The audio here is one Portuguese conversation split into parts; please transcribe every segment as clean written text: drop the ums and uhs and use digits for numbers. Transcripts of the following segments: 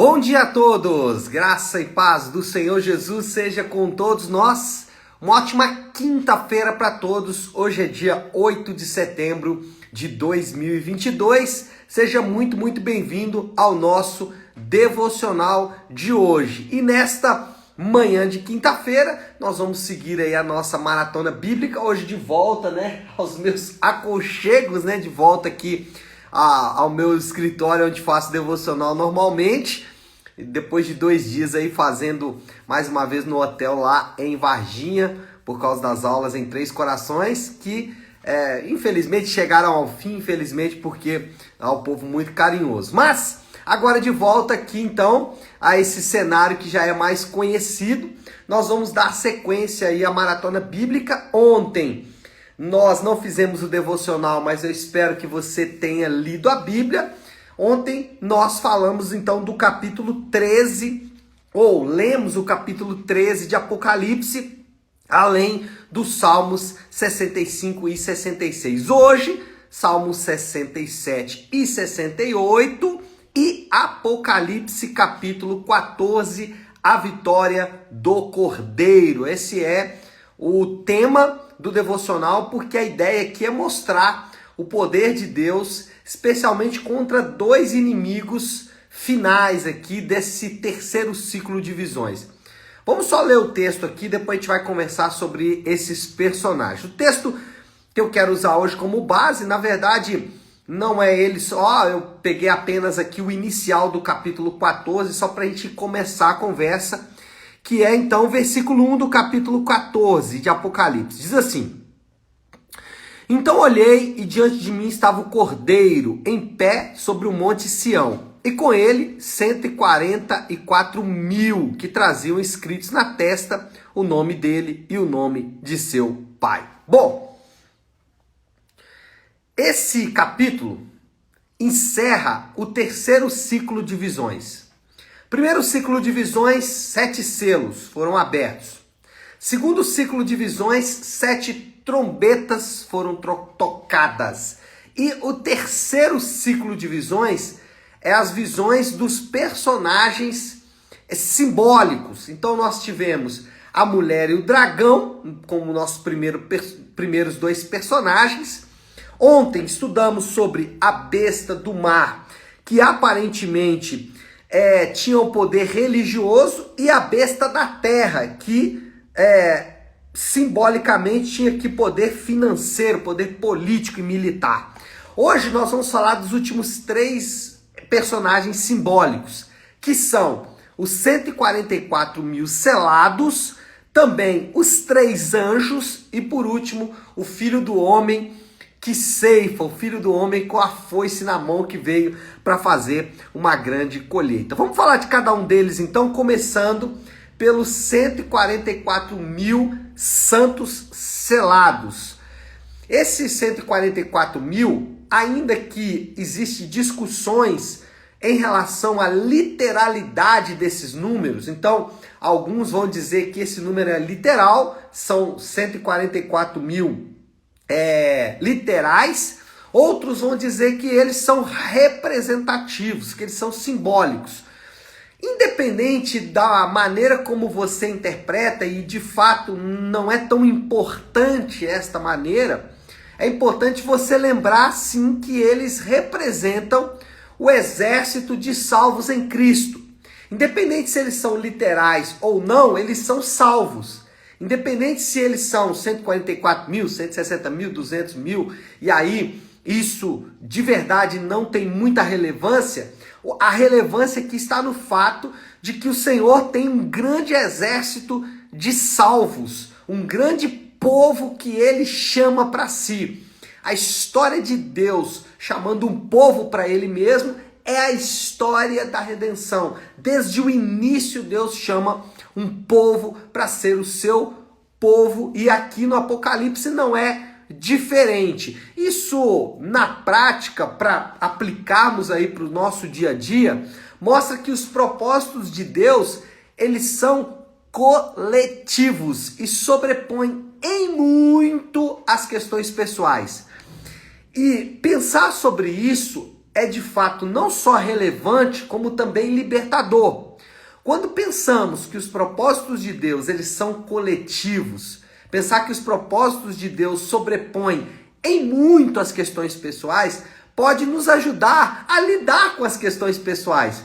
Bom dia a todos, graça e paz do Senhor Jesus seja com todos nós. Uma ótima quinta-feira para todos. Hoje é dia 8 de setembro de 2022. Seja muito bem-vindo ao nosso devocional de hoje. E nesta manhã de quinta-feira, nós vamos seguir aí a nossa maratona bíblica. Hoje de volta, aos meus aconchegos, de volta aqui ao meu escritório onde faço devocional normalmente. Depois de 2 dias aí fazendo mais uma vez no hotel lá em Varginha, por causa das aulas em Três Corações, que infelizmente chegaram ao fim, infelizmente porque é um povo muito carinhoso. Mas agora de volta aqui então a esse cenário que já é mais conhecido, nós vamos dar sequência aí à maratona bíblica. Ontem nós não fizemos o devocional, mas eu espero que você tenha lido a Bíblia. Ontem nós falamos então do capítulo 13, ou lemos o capítulo 13 de Apocalipse, além dos Salmos 65 e 66. Hoje, Salmos 67 e 68 e Apocalipse capítulo 14, a vitória do Cordeiro. Esse é o tema do devocional, porque a ideia aqui é mostrar o poder de Deus, especialmente contra 2 inimigos finais aqui desse terceiro ciclo de visões. Vamos só ler o texto aqui, depois a gente vai conversar sobre esses personagens. O texto que eu quero usar hoje como base, na verdade, não é ele só, eu peguei apenas aqui o inicial do capítulo 14, só para a gente começar a conversa, que é então o versículo 1 do capítulo 14 de Apocalipse. Diz assim: então olhei e diante de mim estava o Cordeiro em pé sobre o monte Sião, e com ele 144 mil que traziam escritos na testa o nome dele e o nome de seu pai. Bom, esse capítulo encerra o terceiro ciclo de visões. Primeiro ciclo de visões, 7 selos foram abertos. Segundo ciclo de visões, 7 trombetas foram tocadas. E o terceiro ciclo de visões é as visões dos personagens simbólicos. Então nós tivemos a mulher e o dragão como nossos primeiros 2 personagens. Ontem estudamos sobre a besta do mar, que aparentemente tinha o poder religioso, e a besta da terra, que simbolicamente tinha que poder financeiro, poder político e militar. Hoje nós vamos falar dos últimos 3 personagens simbólicos, que são os 144 mil selados, também os 3 anjos e por último o filho do homem que ceifa, o filho do homem com a foice na mão que veio para fazer uma grande colheita. Vamos falar de cada um deles então, começando pelos 144 mil santos selados. Esses 144 mil, ainda que existem discussões em relação à literalidade desses números, então alguns vão dizer que esse número é literal, são 144 mil literais, outros vão dizer que eles são representativos, que eles são simbólicos. Independente da maneira como você interpreta, e de fato não é tão importante esta maneira, é importante você lembrar sim que eles representam o exército de salvos em Cristo. Independente se eles são literais ou não, eles são salvos. Independente se eles são 144 mil, 160 mil, 200 mil, e aí isso de verdade não tem muita relevância. A relevância aqui está no fato de que o Senhor tem um grande exército de salvos, um grande povo que ele chama para si. A história de Deus chamando um povo para ele mesmo é a história da redenção. Desde o início Deus chama um povo para ser o seu povo, e aqui no Apocalipse não é diferente. Isso, na prática, para aplicarmos aí para o nosso dia a dia, mostra que os propósitos de Deus, eles são coletivos e sobrepõem em muito as questões pessoais. E pensar sobre isso é de fato não só relevante, como também libertador. Quando pensamos que os propósitos de Deus, eles são coletivos, pensar que os propósitos de Deus sobrepõem em muito as questões pessoais, pode nos ajudar a lidar com as questões pessoais.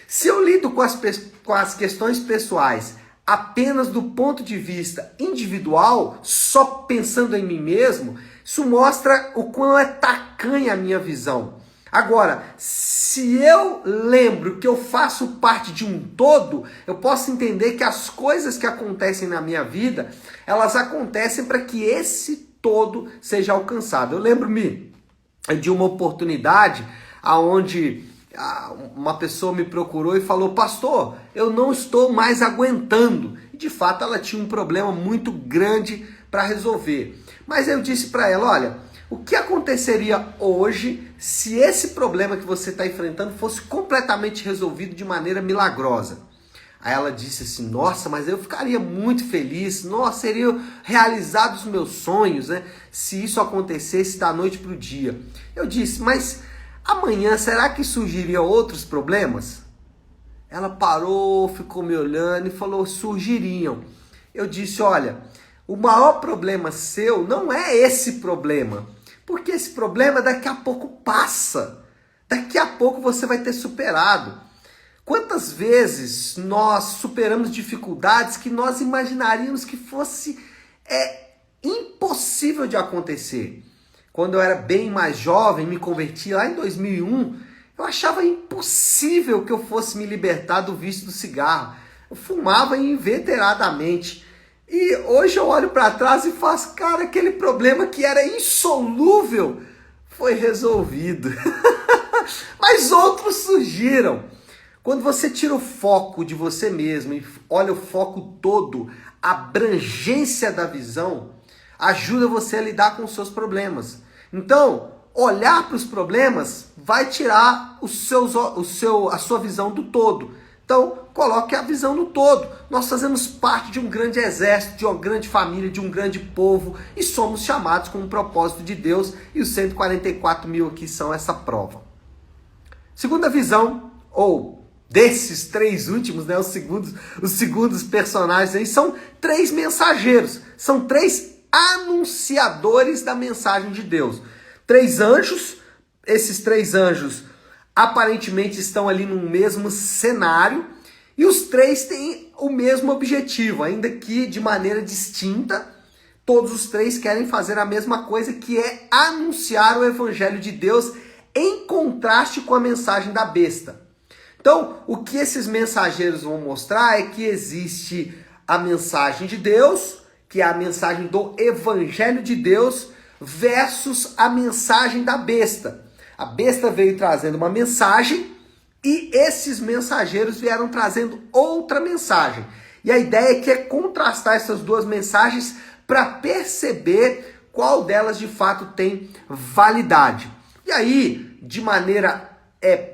Se eu lido com as questões pessoais apenas do ponto de vista individual, só pensando em mim mesmo, isso mostra o quão é tacanha a minha visão. Agora, se eu lembro que eu faço parte de um todo, eu posso entender que as coisas que acontecem na minha vida, elas acontecem para que esse todo seja alcançado. Eu lembro-me de uma oportunidade onde uma pessoa me procurou e falou: pastor, eu não estou mais aguentando. E de fato ela tinha um problema muito grande para resolver. Mas eu disse para ela: olha, o que aconteceria hoje se esse problema que você está enfrentando fosse completamente resolvido de maneira milagrosa? Aí ela disse assim: nossa, mas eu ficaria muito feliz, nossa, seriam realizados os meus sonhos, né? Se isso acontecesse da noite para o dia. Eu disse: mas amanhã será que surgiriam outros problemas? Ela parou, ficou me olhando e falou: surgiriam. Eu disse: olha, o maior problema seu não é esse problema, porque esse problema daqui a pouco passa, daqui a pouco você vai ter superado. Quantas vezes nós superamos dificuldades que nós imaginaríamos que fosse impossível de acontecer? Quando eu era bem mais jovem, me converti lá em 2001, eu achava impossível que eu fosse me libertar do vício do cigarro. Eu fumava inveteradamente. E hoje eu olho para trás e faço: cara, aquele problema que era insolúvel foi resolvido. Mas outros surgiram. Quando você tira o foco de você mesmo e olha o foco todo, a abrangência da visão ajuda você a lidar com os seus problemas. Então, olhar para os problemas vai tirar a sua visão do todo. Então, coloque a visão no todo. Nós fazemos parte de um grande exército, de uma grande família, de um grande povo e somos chamados com um propósito de Deus, e os 144 mil aqui são essa prova. Segunda visão, ou desses três últimos, né, os segundos personagens aí, são três mensageiros, são três anunciadores da mensagem de Deus. Três anjos, esses três anjos aparentemente estão ali no mesmo cenário, e os três têm o mesmo objetivo, ainda que de maneira distinta. Todos os três querem fazer a mesma coisa, que é anunciar o evangelho de Deus em contraste com a mensagem da besta. Então, o que esses mensageiros vão mostrar é que existe a mensagem de Deus, que é a mensagem do evangelho de Deus, versus a mensagem da besta. A besta veio trazendo uma mensagem e esses mensageiros vieram trazendo outra mensagem. E a ideia aqui é contrastar essas duas mensagens para perceber qual delas de fato tem validade. E aí, de maneira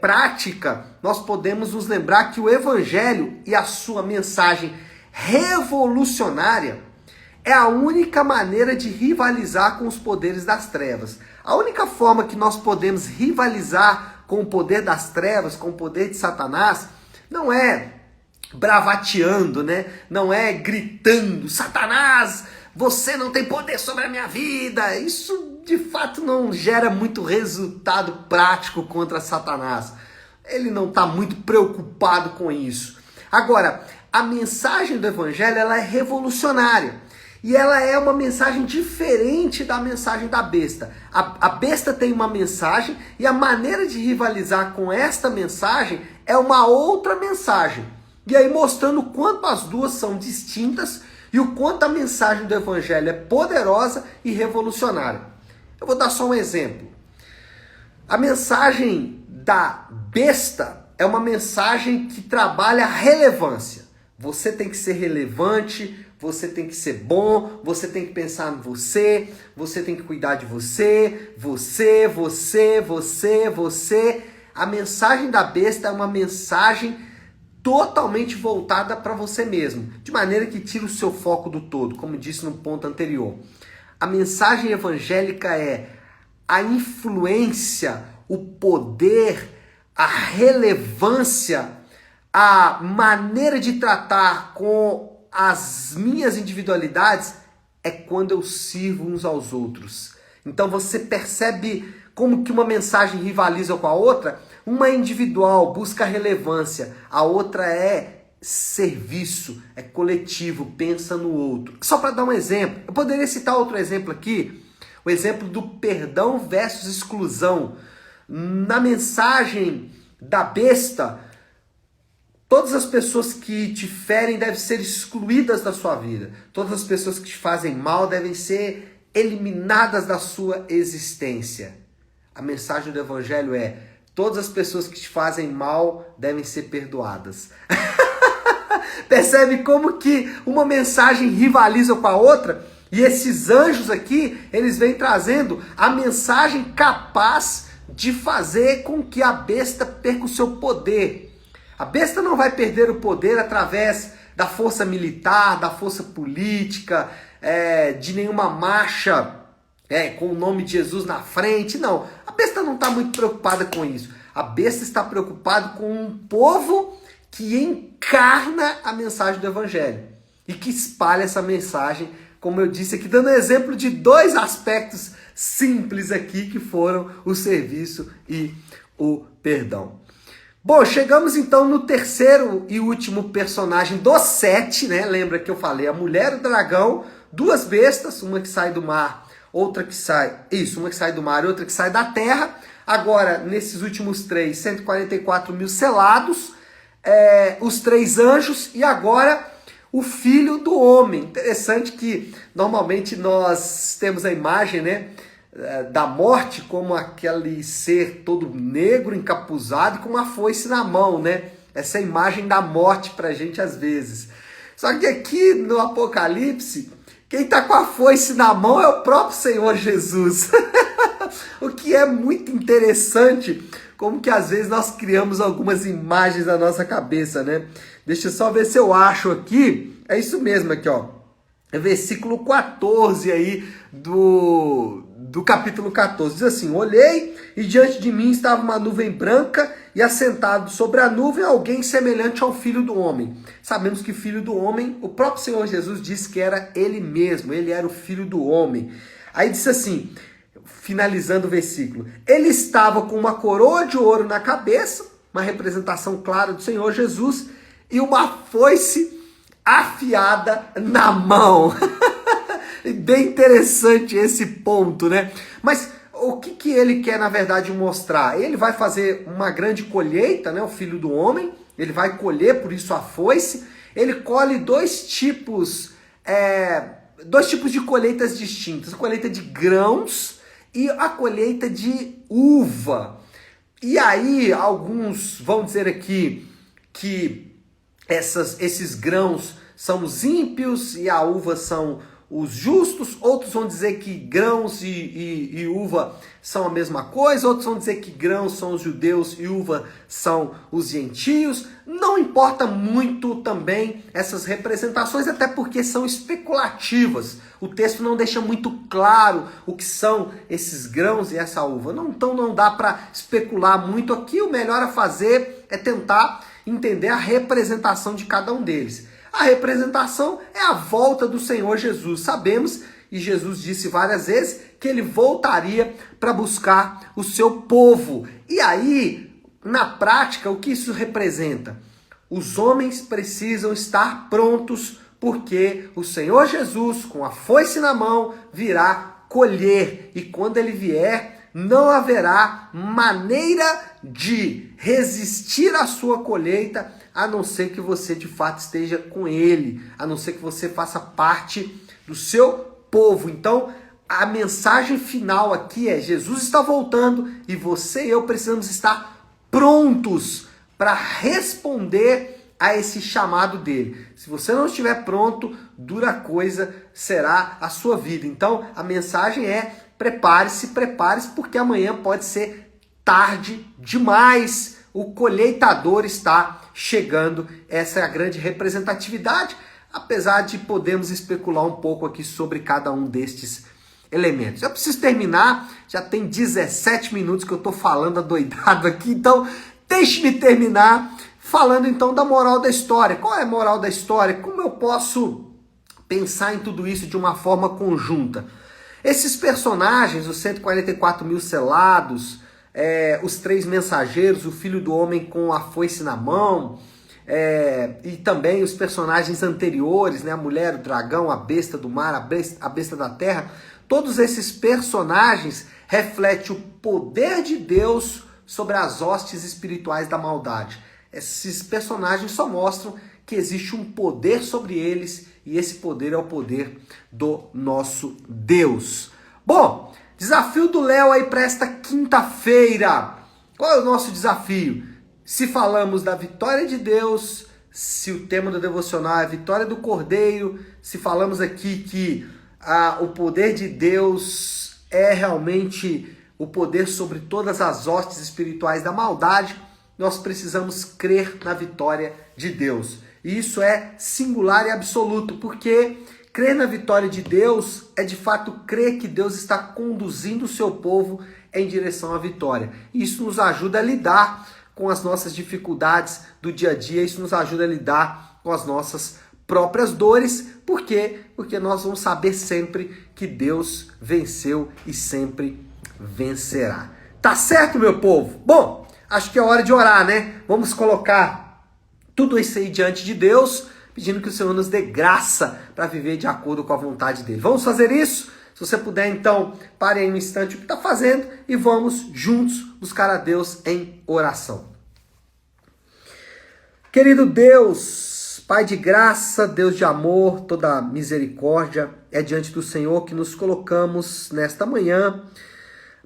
prática, nós podemos nos lembrar que o evangelho e a sua mensagem revolucionária é a única maneira de rivalizar com os poderes das trevas. A única forma que nós podemos rivalizar com o poder das trevas, com o poder de Satanás, não é bravateando, né? Não é gritando: Satanás, você não tem poder sobre a minha vida. Isso de fato não gera muito resultado prático contra Satanás. Ele não está muito preocupado com isso. Agora, a mensagem do evangelho, ela é revolucionária. E ela é uma mensagem diferente da mensagem da besta. A besta tem uma mensagem e a maneira de rivalizar com esta mensagem é uma outra mensagem. E aí mostrando o quanto as duas são distintas e o quanto a mensagem do evangelho é poderosa e revolucionária. Eu vou dar só um exemplo. A mensagem da besta é uma mensagem que trabalha a relevância. Você tem que ser relevante, você tem que ser bom, você tem que pensar em você, você tem que cuidar de você. A mensagem da besta é uma mensagem totalmente voltada para você mesmo, de maneira que tira o seu foco do todo, como disse no ponto anterior. A mensagem evangélica é a influência o poder, a relevância, a maneira de tratar com as minhas individualidades é quando eu sirvo uns aos outros. Então você percebe como que uma mensagem rivaliza com a outra? Uma individual busca relevância, a outra é serviço, é coletivo, pensa no outro. Só para dar um exemplo, eu poderia citar outro exemplo aqui, o exemplo do perdão versus exclusão. Na mensagem da besta, todas as pessoas que te ferem devem ser excluídas da sua vida. Todas as pessoas que te fazem mal devem ser eliminadas da sua existência. A mensagem do Evangelho é: todas as pessoas que te fazem mal devem ser perdoadas. Percebe como que uma mensagem rivaliza com a outra? E esses anjos aqui, eles vêm trazendo a mensagem capaz de fazer com que a besta perca o seu poder. A besta não vai perder o poder através da força militar, da força política, de nenhuma marcha com o nome de Jesus na frente. Não, a besta não está muito preocupada com isso. A besta está preocupada com um povo que encarna a mensagem do Evangelho e que espalha essa mensagem, como eu disse aqui, dando exemplo de dois aspectos simples aqui, que foram o serviço e o perdão. Bom, chegamos então no terceiro e último personagem dos 7, né? Lembra que eu falei a mulher e o dragão, duas bestas, uma que sai do mar, outra que sai... Isso, uma que sai do mar e outra que sai da terra. Agora, nesses últimos 3, 144 mil selados, os 3 anjos e agora o filho do homem. Interessante que normalmente nós temos a imagem, né, da morte como aquele ser todo negro, encapuzado, com uma foice na mão, né? Essa é a imagem da morte pra gente às vezes. Só que aqui no Apocalipse, quem tá com a foice na mão é o próprio Senhor Jesus. O que é muito interessante, como que às vezes nós criamos algumas imagens na nossa cabeça, né? Deixa eu só ver se eu acho aqui. É isso mesmo aqui, ó. É versículo 14 aí do capítulo 14. Diz assim: olhei e diante de mim estava uma nuvem branca e assentado sobre a nuvem alguém semelhante ao Filho do Homem. Sabemos que Filho do Homem, o próprio Senhor Jesus disse que era ele mesmo, ele era o Filho do Homem. Aí disse assim, finalizando o versículo: ele estava com uma coroa de ouro na cabeça, uma representação clara do Senhor Jesus, e uma foice afiada na mão. Bem interessante esse ponto, né? Mas o que ele quer, na verdade, mostrar? Ele vai fazer uma grande colheita, né? O Filho do Homem, ele vai colher, por isso a foice. Ele colhe dois tipos de colheitas distintas: a colheita de grãos e a colheita de uva. E aí, alguns vão dizer aqui que esses grãos são os ímpios e a uva são os justos. Outros vão dizer que grãos e uva são a mesma coisa. Outros vão dizer que grãos são os judeus e uva são os gentios. Não importa muito também essas representações, até porque são especulativas. O texto não deixa muito claro o que são esses grãos e essa uva. Então não dá para especular muito aqui. O melhor a fazer é tentar entender a representação de cada um deles. A representação é a volta do Senhor Jesus. Sabemos, e Jesus disse várias vezes, que ele voltaria para buscar o seu povo. E aí, na prática, o que isso representa? Os homens precisam estar prontos, porque o Senhor Jesus, com a foice na mão, virá colher. E quando ele vier, não haverá maneira de resistir à sua colheita, a não ser que você de fato esteja com ele, a não ser que você faça parte do seu povo. Então, a mensagem final aqui é: Jesus está voltando e você e eu precisamos estar prontos para responder a esse chamado dele. Se você não estiver pronto, dura coisa será a sua vida. Então, a mensagem é: prepare-se, porque amanhã pode ser tarde demais. O colheitador está chegando. Essa é a grande representatividade, apesar de podermos especular um pouco aqui sobre cada um destes elementos. Eu preciso terminar, já tem 17 minutos que eu estou falando adoidado aqui, então deixe-me terminar falando então da moral da história. Qual é a moral da história? Como eu posso pensar em tudo isso de uma forma conjunta? Esses personagens, os 144 mil selados, os 3 mensageiros, o filho do homem com a foice na mão, e também os personagens anteriores, né? A mulher, o dragão, a besta do mar, a besta da terra, todos esses personagens refletem o poder de Deus sobre as hostes espirituais da maldade. Esses personagens só mostram que existe um poder sobre eles e esse poder é o poder do nosso Deus. Bom, desafio do Léo aí para esta quinta-feira. Qual é o nosso desafio? Se falamos da vitória de Deus, se o tema do devocional é a vitória do Cordeiro, se falamos aqui que o poder de Deus é realmente o poder sobre todas as hostes espirituais da maldade, nós precisamos crer na vitória de Deus. E isso é singular e absoluto, porque crer na vitória de Deus é de fato crer que Deus está conduzindo o seu povo em direção à vitória. E isso nos ajuda a lidar com as nossas dificuldades do dia a dia, isso nos ajuda a lidar com as nossas próprias dores. Por quê? Porque nós vamos saber sempre que Deus venceu e sempre vencerá. Tá certo, meu povo? Bom, acho que é hora de orar, né? Vamos colocar tudo isso aí diante de Deus, pedindo que o Senhor nos dê graça para viver de acordo com a vontade dele. Vamos fazer isso? Se você puder, então, pare aí um instante o que está fazendo e vamos juntos buscar a Deus em oração. Querido Deus, Pai de graça, Deus de amor, toda misericórdia, é diante do Senhor que nos colocamos nesta manhã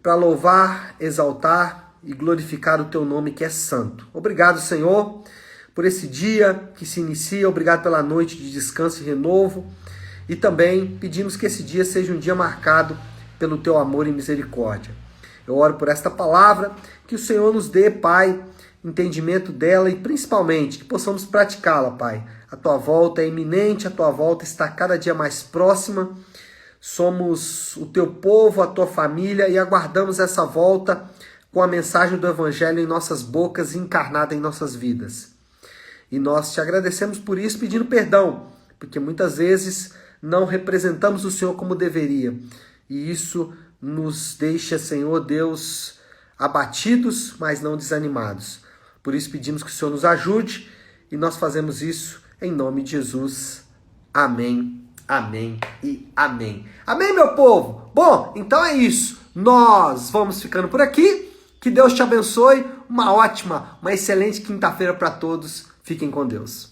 para louvar, exaltar e glorificar o Teu nome que é santo. Obrigado, Senhor, por esse dia que se inicia, obrigado pela noite de descanso e renovo, e também pedimos que esse dia seja um dia marcado pelo Teu amor e misericórdia. Eu oro por esta palavra, que o Senhor nos dê, Pai, entendimento dela e principalmente que possamos praticá-la, Pai. A Tua volta é iminente, a Tua volta está cada dia mais próxima. Somos o Teu povo, a Tua família e aguardamos essa volta com a mensagem do Evangelho em nossas bocas e encarnada em nossas vidas. E nós Te agradecemos por isso, pedindo perdão, porque muitas vezes não representamos o Senhor como deveria. E isso nos deixa, Senhor Deus, abatidos, mas não desanimados. Por isso pedimos que o Senhor nos ajude e nós fazemos isso em nome de Jesus. Amém, amém e amém. Amém, meu povo? Bom, então é isso. Nós vamos ficando por aqui. Que Deus te abençoe. Uma ótima, uma excelente quinta-feira para todos. Fiquem com Deus.